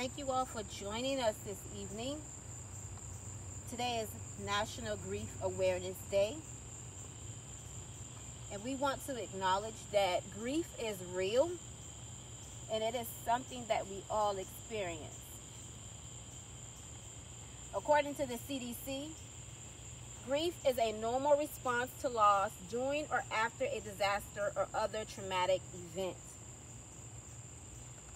Thank you all for joining us this evening. Today is National Grief Awareness Day. And we want to acknowledge that grief is real and it is something that we all experience. According to the CDC, grief is a normal response to loss during or after a disaster or other traumatic event.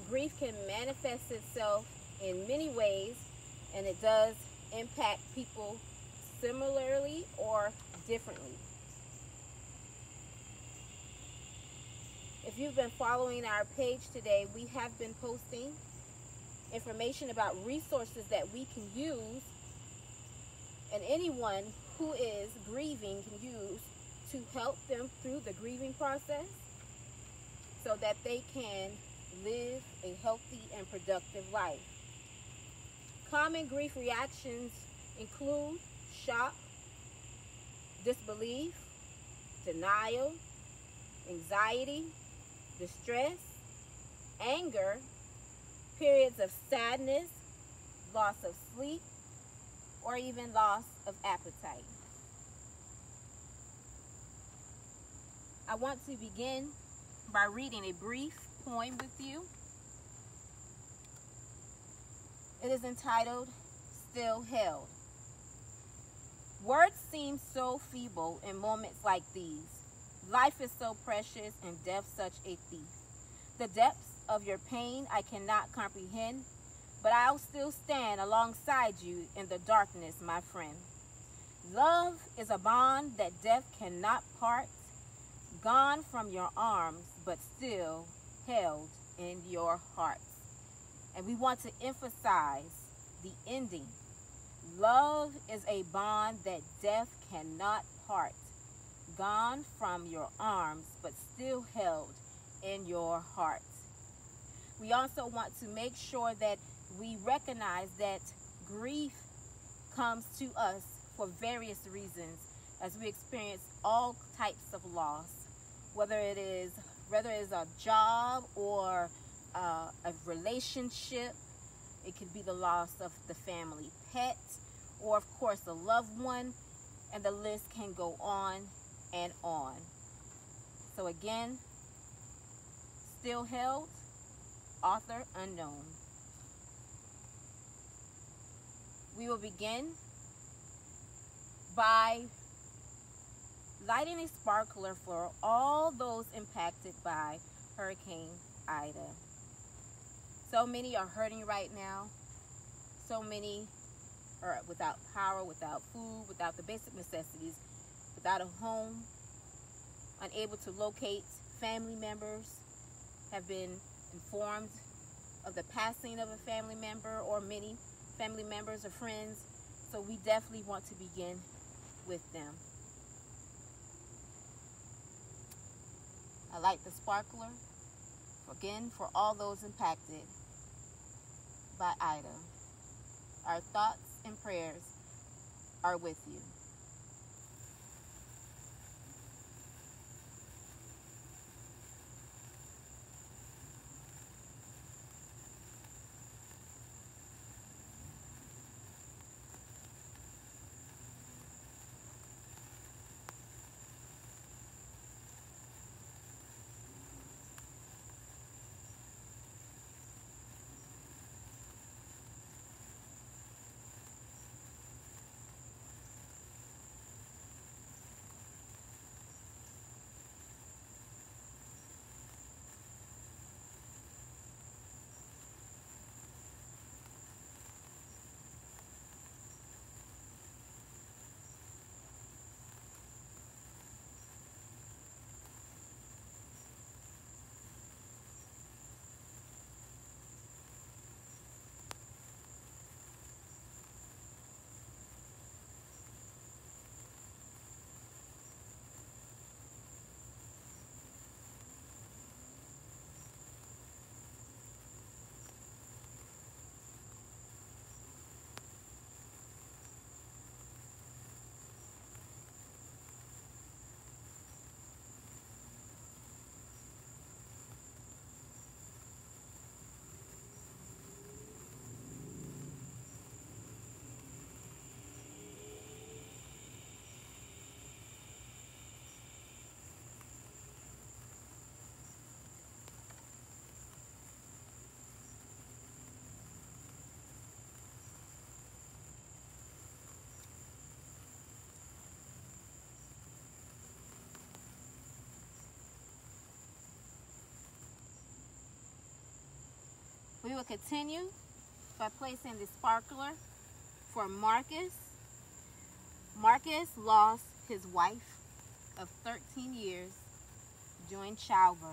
Grief can manifest itself in many ways, and it does impact people similarly or differently. If you've been following our page today, we have been posting information about resources that we can use, and anyone who is grieving can use to help them through the grieving process so that they can live a healthy and productive life. Common grief reactions include shock, disbelief, denial, anxiety, distress, anger, periods of sadness, loss of sleep, or even loss of appetite. I want to begin by reading a brief poem with you. It is entitled, Still Held. Words seem so feeble in moments like these. Life is so precious and death such a thief. The depths of your pain I cannot comprehend, but I'll still stand alongside you in the darkness, my friend. Love is a bond that death cannot part, gone from your arms, but still held in your hearts. And we want to emphasize the ending. Love is a bond that death cannot part, gone from your arms, but still held in your hearts. We also want to make sure that we recognize that grief comes to us for various reasons as we experience all types of loss, whether it is a job or a relationship. It could be the loss of the family pet or, of course, a loved one, and the list can go on and on. So again, Still Held, author unknown. We will begin by lighting a sparkler for all those impacted by Hurricane Ida. So many are hurting right now. So many are without power, without food, without the basic necessities, without a home, unable to locate family members, have been informed of the passing of a family member or many family members or friends. So we definitely want to begin with them. I light the sparkler again for all those impacted by Ida. Our thoughts and prayers are with you. will continue by placing the sparkler for Marcus. Marcus lost his wife of 13 years during childbirth.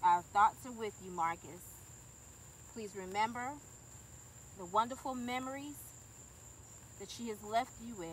Our thoughts are with you, Marcus. Please remember the wonderful memories that she has left you with.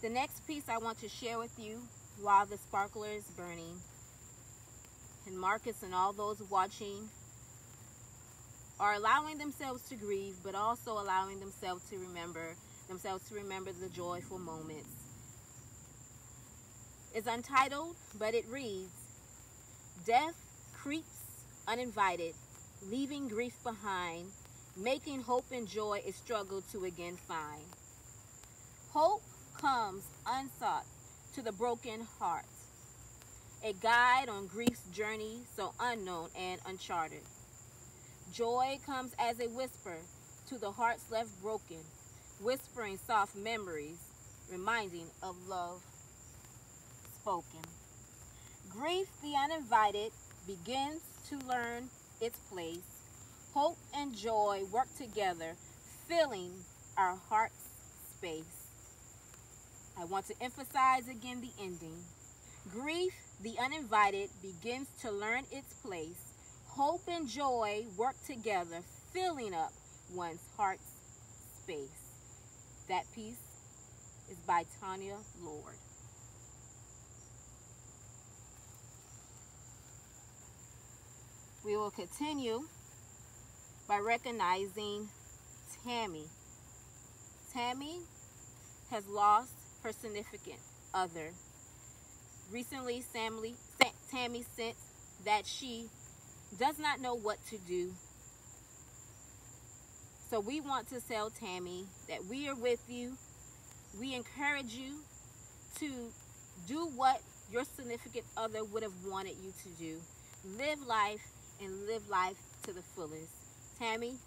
The next piece I want to share with you while the sparkler is burning, and Marcus and all those watching are allowing themselves to grieve, but also allowing themselves to remember the joyful moments. It's untitled, but it reads, "Death creeps uninvited, leaving grief behind, making hope and joy a struggle to again find. Hope comes unsought to the broken heart, a guide on grief's journey so unknown and uncharted. Joy comes as a whisper to the hearts left broken, whispering soft memories, reminding of love spoken. Grief, the uninvited, begins to learn its place. Hope and joy work together, filling our heart's space." I want to emphasize again the ending. Grief, the uninvited, begins to learn its place. Hope and joy work together, filling up one's heart's space. That piece is by Tanya Lord. We will continue by recognizing Tammy. Tammy has lost her significant other. Recently, Tammy sensed that she does not know what to do. So we want to tell Tammy that we are with you. We encourage you to do what your significant other would have wanted you to do. Live life and live life to the fullest. Tammy,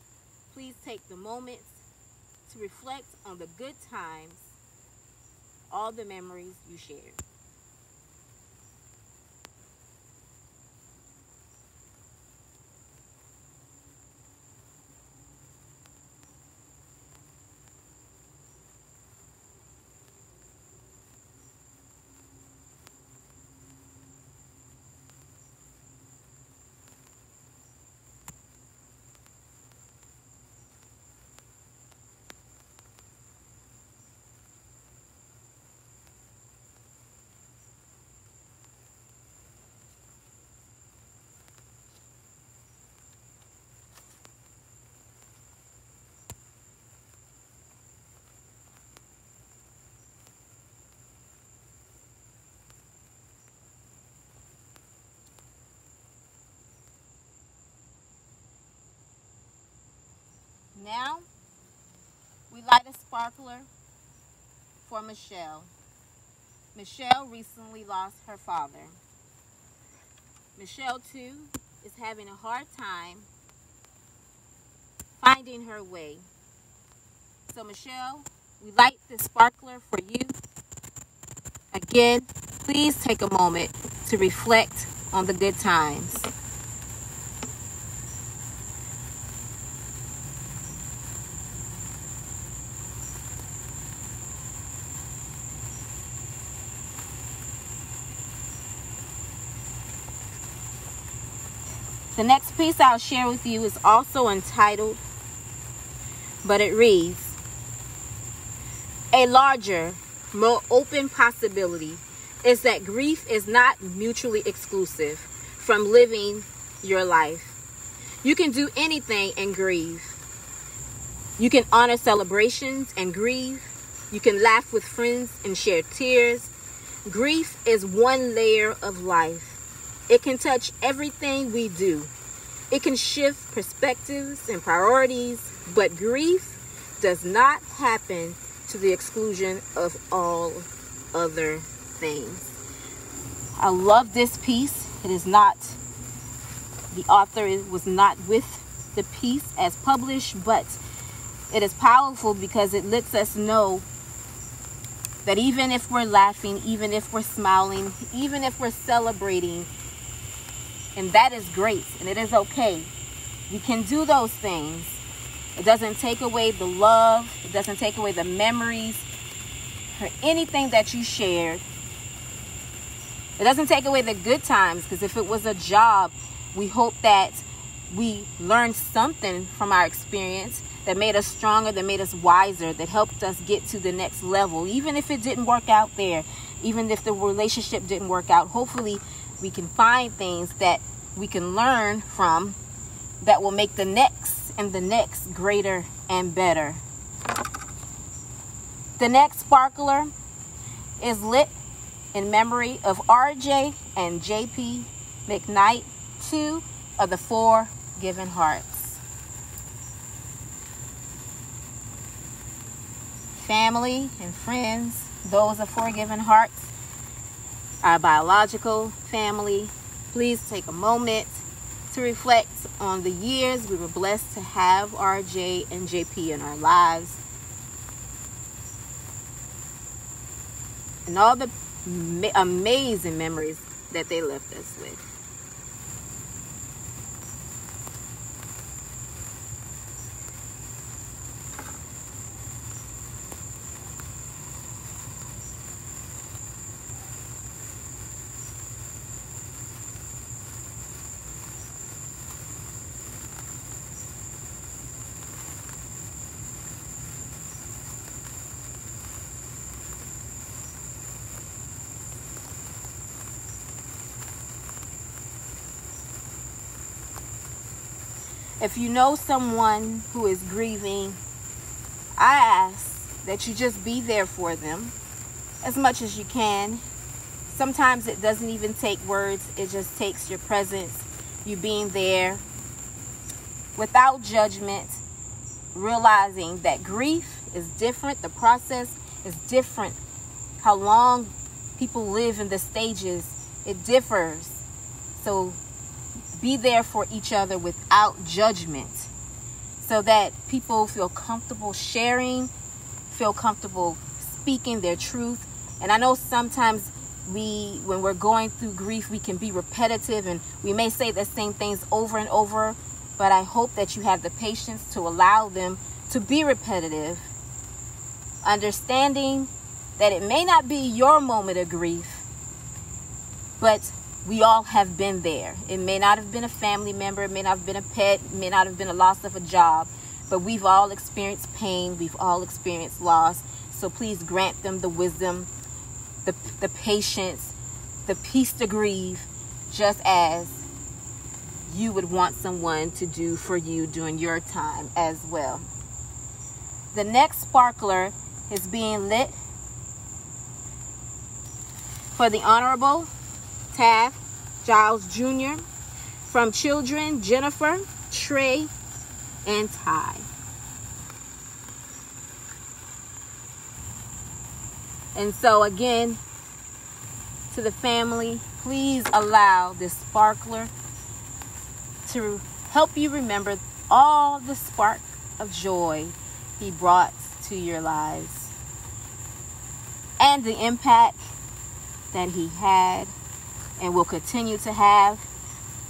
please take the moments to reflect on the good times, all the memories you shared. Now, we light a sparkler for Michelle. Michelle recently lost her father. Michelle, too, is having a hard time finding her way. So, Michelle, we light the sparkler for you. Again, please take a moment to reflect on the good times. The next piece I'll share with you is also untitled, but it reads, "A larger, more open possibility is that grief is not mutually exclusive from living your life. You can do anything and grieve. You can honor celebrations and grieve. You can laugh with friends and share tears. Grief is one layer of life. It can touch everything we do. It can shift perspectives and priorities, but grief does not happen to the exclusion of all other things. I love this piece. It is not, the author was not with the piece as published, but it is powerful because it lets us know that even if we're laughing, even if we're smiling, even if we're celebrating, and that is great, and it is okay, we can do those things. It doesn't take away the love. It doesn't take away the memories or anything that you shared. It doesn't take away the good times, because if it was a job, we hope that we learned something from our experience that made us stronger, that made us wiser, that helped us get to the next level. Even if it didn't work out there, even if the relationship didn't work out, hopefully we can find things that we can learn from that will make the next and the next greater and better. The next sparkler is lit in memory of RJ and JP McKnight, 2 of the 4 given hearts. Family and friends, those of 4 given hearts, our biological family, please take a moment to reflect on the years we were blessed to have RJ and JP in our lives, and all the amazing memories that they left us with. If you know someone who is grieving, I ask that you just be there for them as much as you can. Sometimes it doesn't even take words. It just takes your presence, you being there without judgment, realizing that grief is different. The process is different. How long people live in the stages, it differs. So be there for each other without judgment, so that people feel comfortable sharing, feel comfortable speaking their truth. And I know sometimes when we're going through grief, we can be repetitive and we may say the same things over and over, but I hope that you have the patience to allow them to be repetitive, understanding that it may not be your moment of grief, but we all have been there. It may not have been a family member, it may not have been a pet, it may not have been a loss of a job, but we've all experienced pain, we've all experienced loss. So please grant them the wisdom, the patience, the peace to grieve, just as you would want someone to do for you during your time as well. The next sparkler is being lit for the Honorable Taft Giles Jr. from children Jennifer, Trey, and Ty. And so again, to the family, please allow this sparkler to help you remember all the spark of joy he brought to your lives and the impact that he had and will continue to have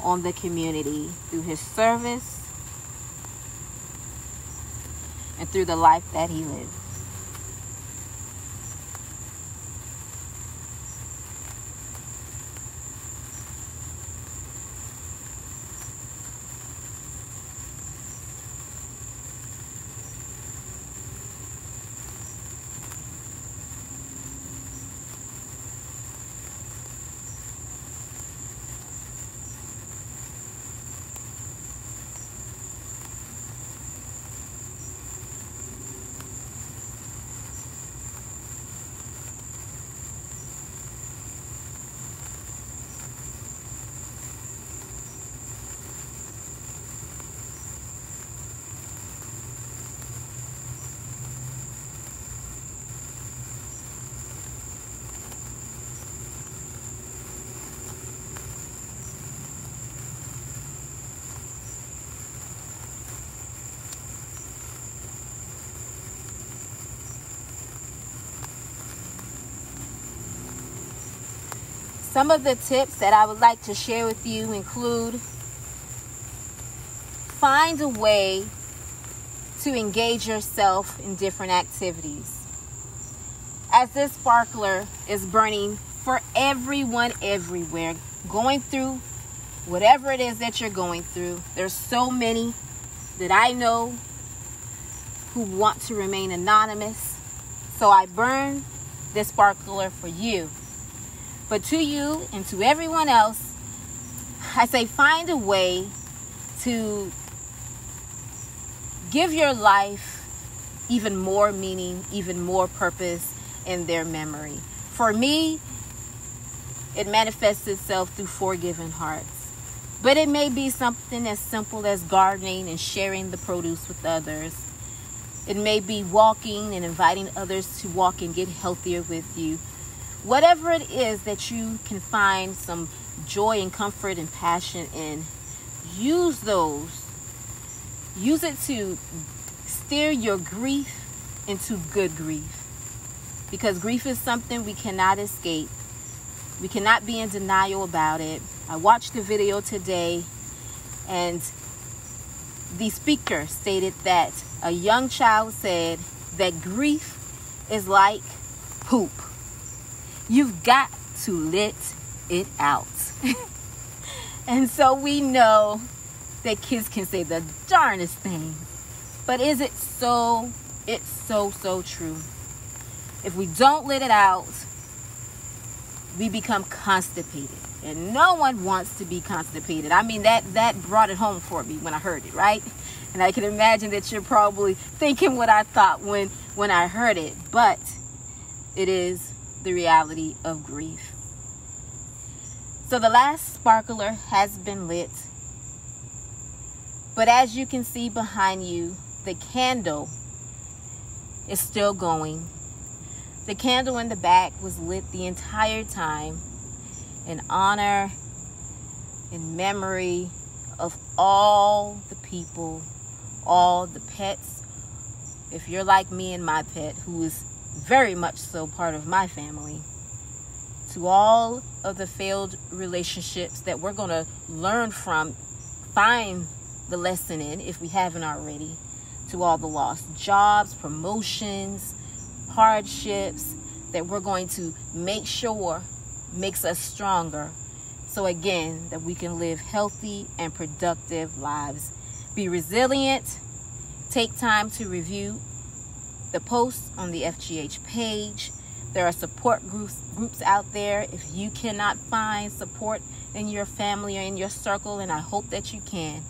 on the community through his service and through the life that he lived. Some of the tips that I would like to share with you include: find a way to engage yourself in different activities. As this sparkler is burning for everyone everywhere, going through whatever it is that you're going through, there's so many that I know who want to remain anonymous. So I burn this sparkler for you. But to you and to everyone else, I say find a way to give your life even more meaning, even more purpose in their memory. For me, it manifests itself through forgiven hearts. But it may be something as simple as gardening and sharing the produce with others. It may be walking and inviting others to walk and get healthier with you. Whatever it is that you can find some joy and comfort and passion in, use those. Use it to steer your grief into good grief. Because grief is something we cannot escape. We cannot be in denial about it. I watched the video today, and the speaker stated that a young child said that grief is like poop. You've got to let it out. And so we know that kids can say the darndest thing. But is it so? It's so true. If we don't let it out, we become constipated. And no one wants to be constipated. I mean, that brought it home for me when I heard it, right? And I can imagine that you're probably thinking what I thought when I heard it. But it is the reality of grief. So the last sparkler has been lit. But as you can see behind you, the candle is still going. The candle in the back was lit the entire time in honor, in memory of all the people, all the pets. If you're like me and my pet, who is very much so part of my family, to all of the failed relationships that we're going to learn from, find the lesson in if we haven't already, to all the lost jobs, promotions, hardships that we're going to make sure makes us stronger. So again, that we can live healthy and productive lives. Be resilient. Take time to review the posts on the FGH page. There are support groups out there. If you cannot find support in your family or in your circle, and I hope that you can,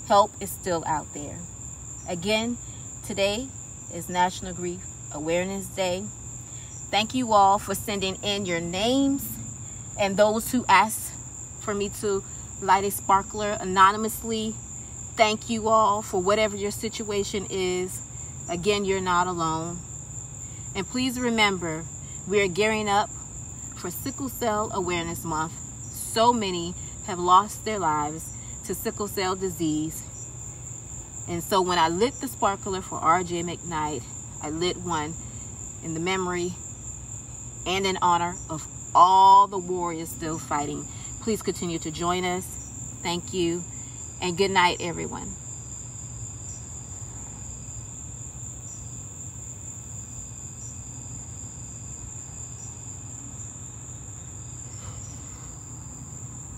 help is still out there. Again, today is National Grief Awareness Day. Thank you all for sending in your names, and those who asked for me to light a sparkler anonymously. Thank you all for whatever your situation is. Again, you're not alone. And please remember, we are gearing up for Sickle Cell Awareness Month. So many have lost their lives to sickle cell disease. And so when I lit the sparkler for RJ McKnight, I lit one in the memory and in honor of all the warriors still fighting. Please continue to join us. Thank you. And good night, everyone.